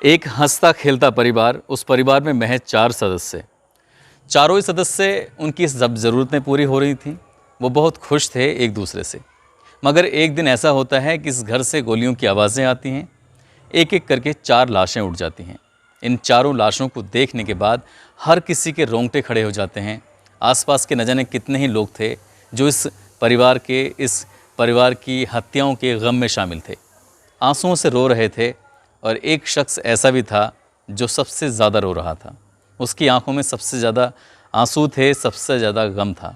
एक हंसता खेलता परिवार, उस परिवार में महज 4 सदस्य। चारों ही सदस्य उनकी जब ज़रूरतें पूरी हो रही थीं, वो बहुत खुश थे एक दूसरे से। मगर एक दिन ऐसा होता है कि इस घर से गोलियों की आवाज़ें आती हैं। एक एक करके 4 लाशें उठ जाती हैं। इन चारों लाशों को देखने के बाद हर किसी के रोंगटे खड़े हो जाते हैं। आसपास के न जाने कितने ही लोग थे जो इस परिवार की हत्याओं के गम में शामिल थे, आंसुओं से रो रहे थे। और एक शख्स ऐसा भी था जो सबसे ज़्यादा रो रहा था। उसकी आंखों में सबसे ज़्यादा आंसू थे, सबसे ज़्यादा गम था।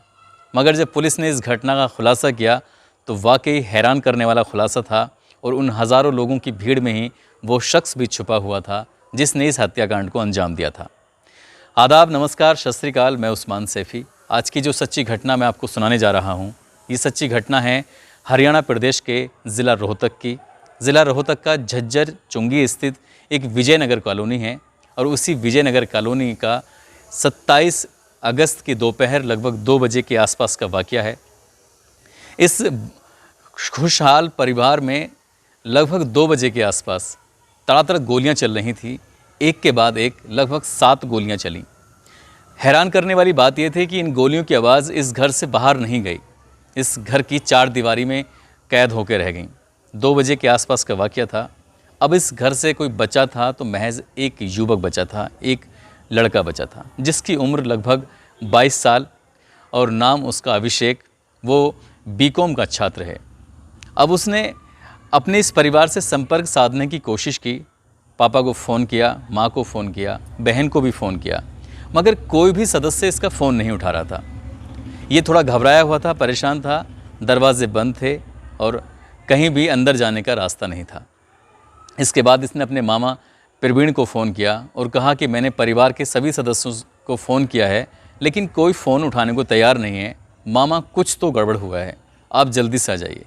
मगर जब पुलिस ने इस घटना का खुलासा किया तो वाकई हैरान करने वाला खुलासा था। और उन हज़ारों लोगों की भीड़ में ही वो शख्स भी छुपा हुआ था जिसने इस हत्याकांड को अंजाम दिया था। आदाब, नमस्कार, सत श्री अकाल। मैं उस्मान सैफ़ी। आज की जो सच्ची घटना मैं आपको सुनाने जा रहा हूँ, ये सच्ची घटना है हरियाणा प्रदेश के ज़िला रोहतक की। ज़िला रोहतक का झज्जर चुंगी स्थित एक विजयनगर कॉलोनी है। और उसी विजयनगर कॉलोनी का 27 अगस्त की दोपहर लगभग 2 बजे के आसपास का वाक़या है। इस खुशहाल परिवार में लगभग 2 बजे के आसपास तड़ातड़ गोलियां चल रही थी। एक के बाद एक लगभग 7 गोलियां चलीं। हैरान करने वाली बात यह थी कि इन गोलियों की आवाज़ इस घर से बाहर नहीं गई, इस घर की 4 दीवारी में कैद होकर रह गई। 2 बजे के आसपास का वाक़या था। अब इस घर से कोई बचा था तो महज एक युवक बचा था, एक लड़का बचा था जिसकी उम्र लगभग 22 साल और नाम उसका अभिषेक। वो बीकॉम का छात्र है। अब उसने अपने इस परिवार से संपर्क साधने की कोशिश की। पापा को फ़ोन किया, माँ को फ़ोन किया, बहन को भी फ़ोन किया, मगर कोई भी सदस्य इसका फ़ोन नहीं उठा रहा था। ये थोड़ा घबराया हुआ था, परेशान था। दरवाजे बंद थे और कहीं भी अंदर जाने का रास्ता नहीं था। इसके बाद इसने अपने मामा प्रवीण को फ़ोन किया और कहा कि मैंने परिवार के सभी सदस्यों को फ़ोन किया है लेकिन कोई फ़ोन उठाने को तैयार नहीं है। मामा, कुछ तो गड़बड़ हुआ है, आप जल्दी से आ जाइए।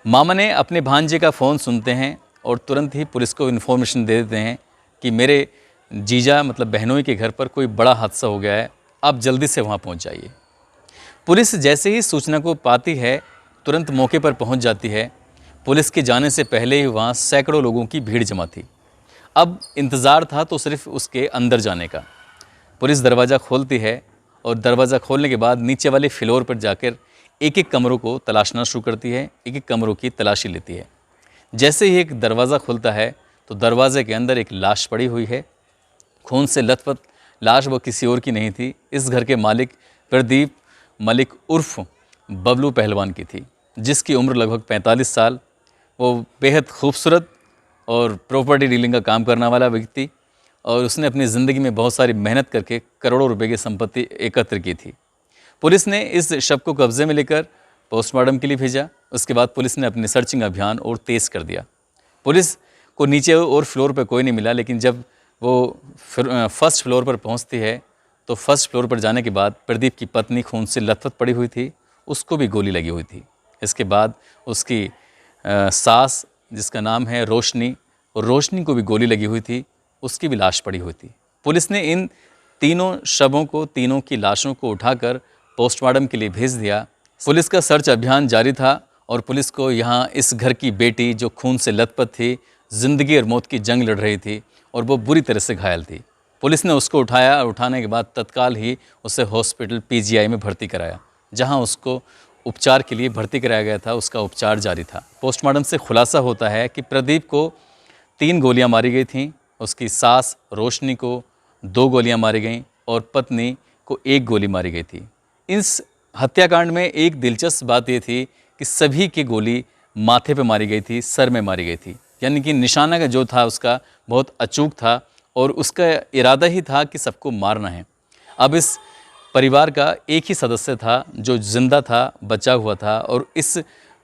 मामा ने अपने भांजे का फ़ोन सुनते हैं और तुरंत ही पुलिस को इन्फॉर्मेशन दे देते हैं कि मेरे जीजा मतलब बहनोई के घर पर कोई बड़ा हादसा हो गया है, आप जल्दी से वहाँ पहुँच जाइए। पुलिस जैसे ही सूचना को पाती है तुरंत मौके पर पहुँच जाती है। पुलिस के जाने से पहले ही वहाँ सैकड़ों लोगों की भीड़ जमा थी। अब इंतज़ार था तो सिर्फ उसके अंदर जाने का। पुलिस दरवाज़ा खोलती है और दरवाज़ा खोलने के बाद नीचे वाले फ्लोर पर जाकर एक एक कमरों को तलाशना शुरू करती है, एक एक कमरों की तलाशी लेती है। जैसे ही एक दरवाज़ा खुलता है तो दरवाजे के अंदर एक लाश पड़ी हुई है, खून से लथपथ लाश। वो किसी और की नहीं थी, इस घर के मालिक प्रदीप मलिक उर्फ बबलू पहलवान की थी, जिसकी उम्र लगभग 45 साल। वो बेहद खूबसूरत और प्रॉपर्टी डीलिंग का काम करने वाला व्यक्ति और उसने अपनी ज़िंदगी में बहुत सारी मेहनत करके करोड़ों रुपए की संपत्ति एकत्र की थी। पुलिस ने इस शव को कब्जे में लेकर पोस्टमार्टम के लिए भेजा। उसके बाद पुलिस ने अपने सर्चिंग अभियान और तेज़ कर दिया। पुलिस को नीचे और फ्लोर पर कोई नहीं मिला, लेकिन जब वो फर्स्ट फ्लोर पर पहुंचती है तो फर्स्ट फ्लोर पर जाने के बाद प्रदीप की पत्नी खून से लथपथ पड़ी हुई थी, उसको भी गोली लगी हुई थी। इसके बाद उसकी सास जिसका नाम है रोशनी, और रोशनी को भी गोली लगी हुई थी, उसकी भी लाश पड़ी हुई थी। पुलिस ने इन तीनों शवों को, तीनों की लाशों को उठाकर पोस्टमार्टम के लिए भेज दिया। पुलिस का सर्च अभियान जारी था और पुलिस को यहाँ इस घर की बेटी जो खून से लथपथ थी, ज़िंदगी और मौत की जंग लड़ रही थी और वो बुरी तरह से घायल थी। पुलिस ने उसको उठाया और उठाने के बाद तत्काल ही उसे हॉस्पिटल पीजीआई में भर्ती कराया, जहाँ उसको उपचार के लिए भर्ती कराया गया था। उसका उपचार जारी था। पोस्टमार्टम से खुलासा होता है कि प्रदीप को 3 गोलियां मारी गई थीं, उसकी सास रोशनी को 2 गोलियां मारी गईं और पत्नी को 1 गोली मारी गई थी। इस हत्याकांड में एक दिलचस्प बात ये थी कि सभी की गोली माथे पे मारी गई थी, सर में मारी गई थी। यानी कि निशाना का जो था उसका बहुत अचूक था और उसका इरादा ही था कि सबको मारना है। अब इस परिवार का एक ही सदस्य था जो जिंदा था, बचा हुआ था, और इस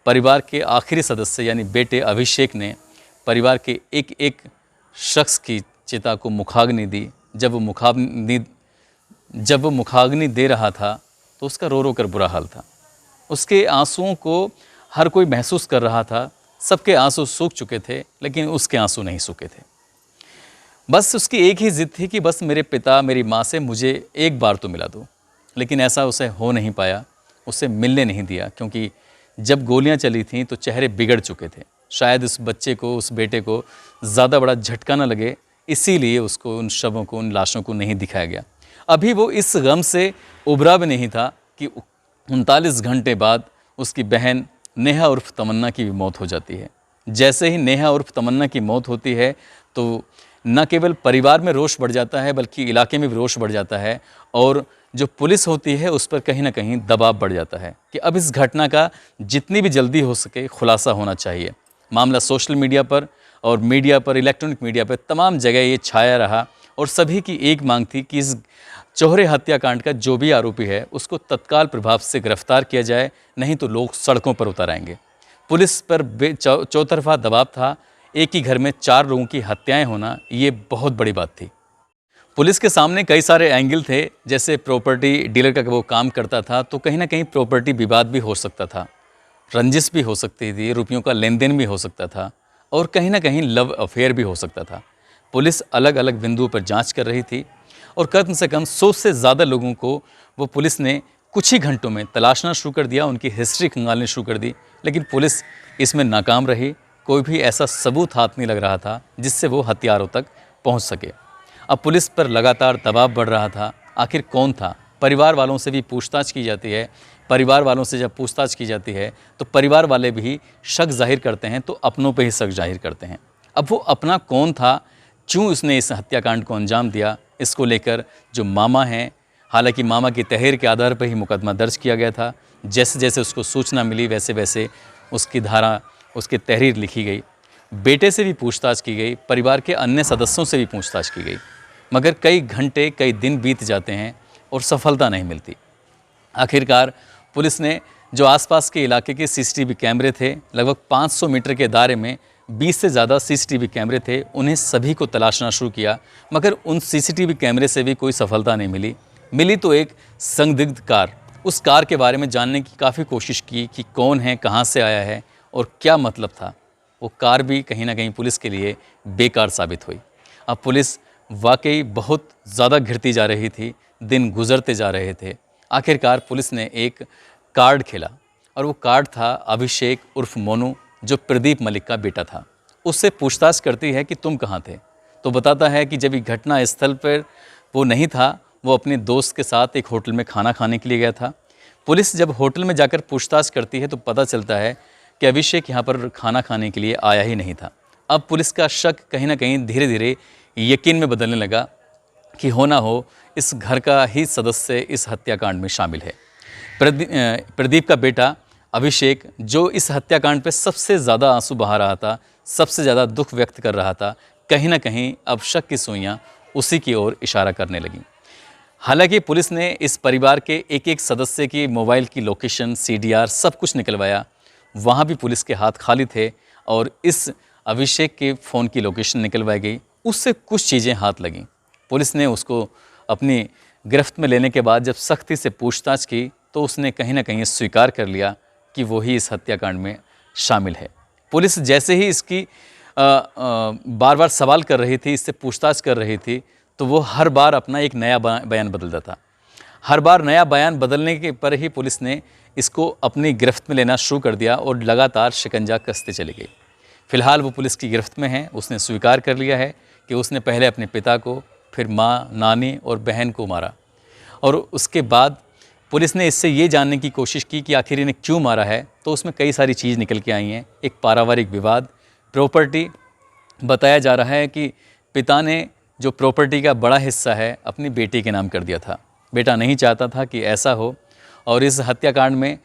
परिवार के आखिरी सदस्य यानी बेटे अभिषेक ने परिवार के एक एक शख्स की चिता को मुखाग्नि दी। जब वो मुखाग्नि दे रहा था तो उसका रो रो कर बुरा हाल था। उसके आंसुओं को हर कोई महसूस कर रहा था। सबके आंसू सूख चुके थे लेकिन उसके आंसू नहीं सूखे थे। बस उसकी एक ही जिद थी कि बस मेरे पिता, मेरी माँ से मुझे एक बार तो मिला दो। लेकिन ऐसा उसे हो नहीं पाया, उसे मिलने नहीं दिया, क्योंकि जब गोलियां चली थीं तो चेहरे बिगड़ चुके थे, शायद उस बच्चे को, उस बेटे को ज़्यादा बड़ा झटका ना लगे, इसीलिए उसको, उन शवों को, उन लाशों को नहीं दिखाया गया। अभी वो इस गम से उभरा भी नहीं था कि 39 घंटे बाद उसकी बहन नेहा उर्फ तमन्ना की भी मौत हो जाती है। जैसे ही नेहा उर्फ तमन्ना की मौत होती है तो न केवल परिवार में रोष बढ़ जाता है बल्कि इलाके में भी रोष बढ़ जाता है, और जो पुलिस होती है उस पर कहीं ना कहीं दबाव बढ़ जाता है कि अब इस घटना का जितनी भी जल्दी हो सके खुलासा होना चाहिए। मामला सोशल मीडिया पर और मीडिया पर, इलेक्ट्रॉनिक मीडिया पर तमाम जगह ये छाया रहा और सभी की एक मांग थी कि इस चौहरे हत्याकांड का जो भी आरोपी है उसको तत्काल प्रभाव से गिरफ्तार किया जाए, नहीं तो लोग सड़कों पर उतर आएंगे। पुलिस पर चौतरफा दबाव था। एक ही घर में 4 लोगों की हत्याएं होना, ये बहुत बड़ी बात थी। पुलिस के सामने कई सारे एंगल थे, जैसे प्रॉपर्टी डीलर का वो काम करता था तो कहीं ना कहीं प्रॉपर्टी विवाद भी हो सकता था, रंजिश भी हो सकती थी, रुपयों का लेन देन भी हो सकता था, और कहीं ना कहीं लव अफेयर भी हो सकता था। पुलिस अलग अलग बिंदुओं पर जांच कर रही थी और कम से कम 100 से ज़्यादा लोगों को वो पुलिस ने कुछ ही घंटों में तलाशना शुरू कर दिया, उनकी हिस्ट्री खंगालनी शुरू कर दी। लेकिन पुलिस इसमें नाकाम रही। कोई भी ऐसा सबूत हाथ नहीं लग रहा था जिससे वो हथियारों तक पहुंच सके। अब पुलिस पर लगातार दबाव बढ़ रहा था। आखिर कौन था? परिवार वालों से भी पूछताछ की जाती है। परिवार वालों से जब पूछताछ की जाती है तो परिवार वाले भी शक जाहिर करते हैं, तो अपनों पे ही शक जाहिर करते हैं। अब वो अपना कौन था, क्यों उसने इस हत्याकांड को अंजाम दिया, इसको लेकर जो मामा हैं, हालांकि मामा की तहरीर के आधार पर ही मुकदमा दर्ज किया गया था। जैसे जैसे उसको सूचना मिली वैसे वैसे उसकी धारा, उसकी तहरीर लिखी गई। बेटे से भी पूछताछ की गई, परिवार के अन्य सदस्यों से भी पूछताछ की गई, मगर कई घंटे, कई दिन बीत जाते हैं और सफलता नहीं मिलती। आखिरकार पुलिस ने जो आसपास के इलाके के सीसीटीवी कैमरे थे, लगभग 500 मीटर के दायरे में 20 से ज़्यादा सीसीटीवी कैमरे थे, उन्हें सभी को तलाशना शुरू किया, मगर उन सीसीटीवी कैमरे से भी कोई सफलता नहीं मिली। मिली तो एक संदिग्ध कार। उस कार के बारे में जानने की काफ़ी कोशिश की कि कौन है, कहाँ से आया है और क्या मतलब था। वो कार भी कहीं ना कहीं पुलिस के लिए बेकार साबित हुई। अब पुलिस वाकई बहुत ज़्यादा घिरती जा रही थी, दिन गुजरते जा रहे थे। आखिरकार पुलिस ने एक कार्ड खेला और वो कार्ड था अभिषेक उर्फ मोनू, जो प्रदीप मलिक का बेटा था। उससे पूछताछ करती है कि तुम कहाँ थे, तो बताता है कि जब ये घटना स्थल पर वो नहीं था, वो अपने दोस्त के साथ एक होटल में खाना खाने के लिए गया था। पुलिस जब होटल में जाकर पूछताछ करती है तो पता चलता है कि अभिषेक यहाँ पर खाना खाने के लिए आया ही नहीं था। अब पुलिस का शक कहीं ना कहीं धीरे धीरे यकीन में बदलने लगा कि हो ना हो इस घर का ही सदस्य इस हत्याकांड में शामिल है। प्रदीप का बेटा अभिषेक, जो इस हत्याकांड पे सबसे ज़्यादा आंसू बहा रहा था, सबसे ज़्यादा दुख व्यक्त कर रहा था, कहीं ना कहीं अब शक की सुइयाँ उसी की ओर इशारा करने लगीं। हालांकि पुलिस ने इस परिवार के एक एक सदस्य की मोबाइल की लोकेशन, CDR सब कुछ निकलवाया। वहाँ भी पुलिस के हाथ खाली थे और इस अभिषेक के फ़ोन की लोकेशन निकलवाई गई। उससे कुछ चीज़ें हाथ लगीं। पुलिस ने उसको अपनी गिरफ्त में लेने के बाद जब सख्ती से पूछताछ की तो उसने कहीं ना कहीं स्वीकार कर लिया कि वो ही इस हत्याकांड में शामिल है। पुलिस जैसे ही इसकी बार बार सवाल कर रही थी, इससे पूछताछ कर रही थी, तो वो हर बार अपना एक नया बयान बदलता था। हर बार नया बयान बदलने के पर ही पुलिस ने इसको अपनी गिरफ्त में लेना शुरू कर दिया और लगातार शिकंजा कसते चली गई। फ़िलहाल वो पुलिस की गिरफ्त में है। उसने स्वीकार कर लिया है कि उसने पहले अपने पिता को, फिर माँ, नानी और बहन को मारा, और उसके बाद पुलिस ने इससे ये जानने की कोशिश की कि आखिर इन्हें क्यों मारा है। तो उसमें कई सारी चीज़ निकल के आई हैं। एक पारिवारिक विवाद, प्रॉपर्टी। बताया जा रहा है कि पिता ने जो प्रॉपर्टी का बड़ा हिस्सा है अपनी बेटी के नाम कर दिया था। बेटा नहीं चाहता था कि ऐसा हो। और इस हत्याकांड में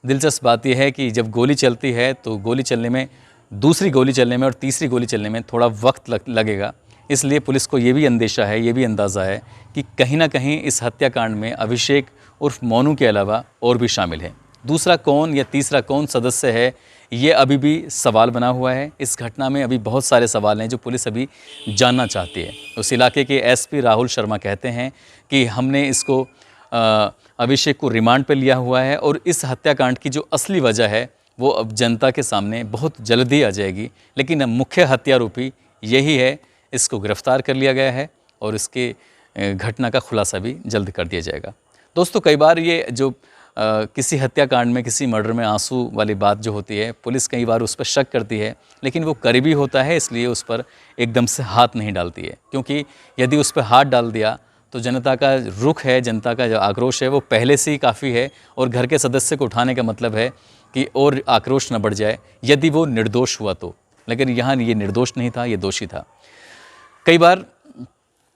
दिलचस्प बात यह है कि जब गोली चलती है तो गोली चलने में, दूसरी गोली चलने में और तीसरी गोली चलने में थोड़ा वक्त लगेगा। इसलिए पुलिस को ये भी अंदेशा है, ये भी अंदाज़ा है कि कहीं ना कहीं इस हत्याकांड में अभिषेक उर्फ मोनू के अलावा और भी शामिल है। दूसरा कौन या तीसरा कौन सदस्य है, ये अभी भी सवाल बना हुआ है। इस घटना में अभी बहुत सारे सवाल हैं जो पुलिस अभी जानना चाहती है। उस इलाके के SP राहुल शर्मा कहते हैं कि हमने इसको अभिषेक को रिमांड पर लिया हुआ है और इस हत्याकांड की जो असली वजह है वो अब जनता के सामने बहुत जल्दी आ जाएगी। लेकिन अब मुख्य हत्यारोपी यही है, इसको गिरफ्तार कर लिया गया है और इसके घटना का खुलासा भी जल्द कर दिया जाएगा। दोस्तों, कई बार ये जो किसी हत्याकांड में, किसी मर्डर में आंसू वाली बात जो होती है, पुलिस कई बार उस पर शक करती है, लेकिन वो करीबी होता है इसलिए उस पर एकदम से हाथ नहीं डालती है, क्योंकि यदि उस पर हाथ डाल दिया तो जनता का रुख है, जनता का जो आक्रोश है वो पहले से ही काफ़ी है, और घर के सदस्य को उठाने का मतलब है कि और आक्रोश न बढ़ जाए यदि वो निर्दोष हुआ तो। लेकिन यहाँ ये निर्दोष नहीं था, ये दोषी था। कई बार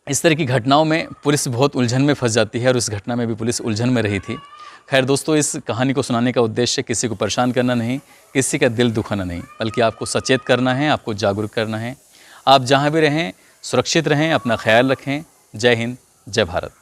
इस तरह की घटनाओं में पुलिस बहुत उलझन में फंस जाती है, और उस घटना में भी पुलिस उलझन में रही थी। खैर दोस्तों, इस कहानी को सुनाने का उद्देश्य किसी को परेशान करना नहीं, किसी का दिल दुखाना नहीं, बल्कि आपको सचेत करना है, आपको जागरूक करना है। आप जहाँ भी रहें सुरक्षित रहें, अपना ख्याल रखें। जय हिंद, जय भारत।